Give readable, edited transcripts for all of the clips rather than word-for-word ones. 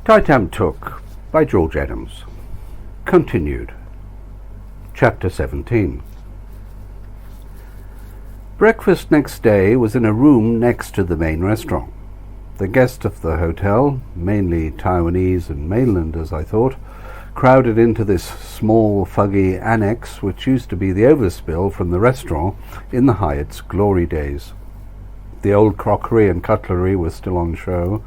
TAM TUK by George Adams. Continued. Chapter 17. Breakfast next day was in a room next to the main restaurant. The guests of the hotel, mainly Taiwanese and mainlanders, I thought, crowded into this small, fuggy annex which used to be the overspill from the restaurant in the Hyatt's glory days. The old crockery and cutlery was still on show,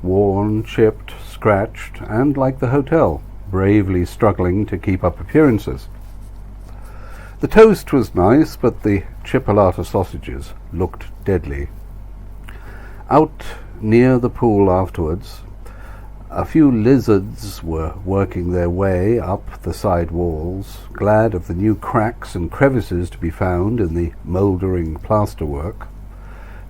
worn, chipped, scratched, and, like the hotel, bravely struggling to keep up appearances. The toast was nice, but the chipolata sausages looked deadly. Out near the pool afterwards, a few lizards were working their way up the side walls, glad of the new cracks and crevices to be found in the mouldering plasterwork.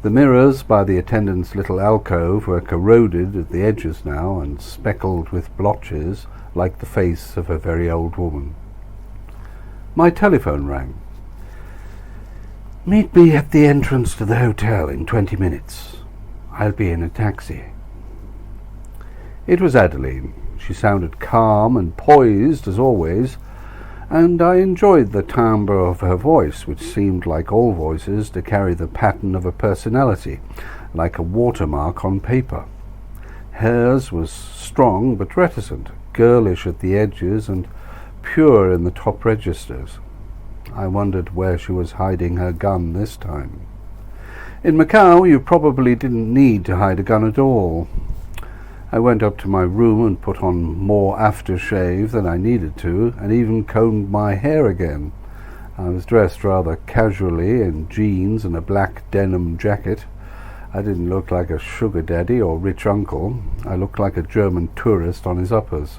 The mirrors by the attendant's little alcove were corroded at the edges now and speckled with blotches like the face of a very old woman. My telephone rang. "Meet me at the entrance to the hotel in 20 minutes. I'll be in a taxi." It was Adeline. She sounded calm and poised as always, and I enjoyed the timbre of her voice, which seemed, like all voices, to carry the pattern of a personality, like a watermark on paper. Hers was strong but reticent, girlish at the edges and pure in the top registers. I wondered where she was hiding her gun this time. In Macau, you probably didn't need to hide a gun at all. I went up to my room and put on more aftershave than I needed to, and even combed my hair again. I was dressed rather casually in jeans and a black denim jacket. I didn't look like a sugar daddy or rich uncle. I looked like a German tourist on his uppers.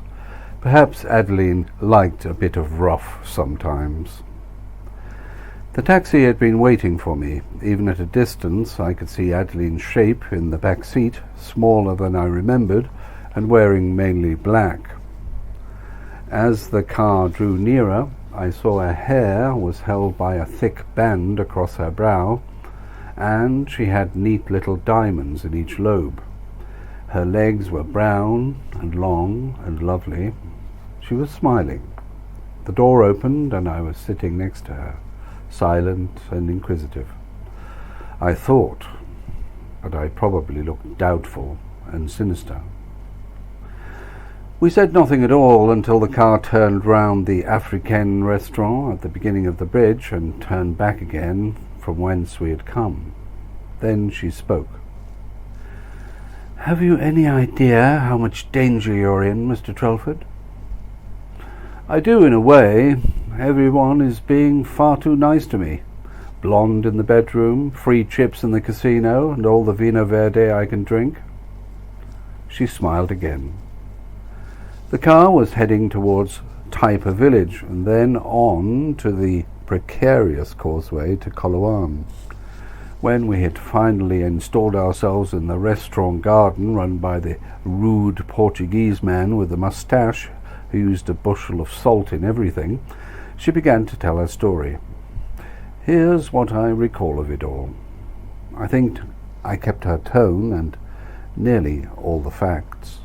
Perhaps Adeline liked a bit of rough sometimes. The taxi had been waiting for me. Even at a distance I could see Adeline's shape in the back seat, smaller than I remembered, and wearing mainly black. As the car drew nearer, I saw her hair was held by a thick band across her brow, and she had neat little diamonds in each lobe. Her legs were brown and long and lovely. She was smiling. The door opened and I was sitting next to her, silent and inquisitive. I thought, but I probably looked doubtful and sinister. We said nothing at all until the car turned round the Africaine restaurant at the beginning of the bridge and turned back again from whence we had come. Then she spoke. "Have you any idea how much danger you're in, Mr. Trelford?" "I do, in a way. Everyone is being far too nice to me. Blonde in the bedroom, free chips in the casino, and all the vino verde I can drink." She smiled again. The car was heading towards Taipa village, and then on to the precarious causeway to Koloan. When we had finally installed ourselves in the restaurant garden run by the rude Portuguese man with a moustache who used a bushel of salt in everything, she began to tell her story. Here's what I recall of it all. I think I kept her tone and nearly all the facts.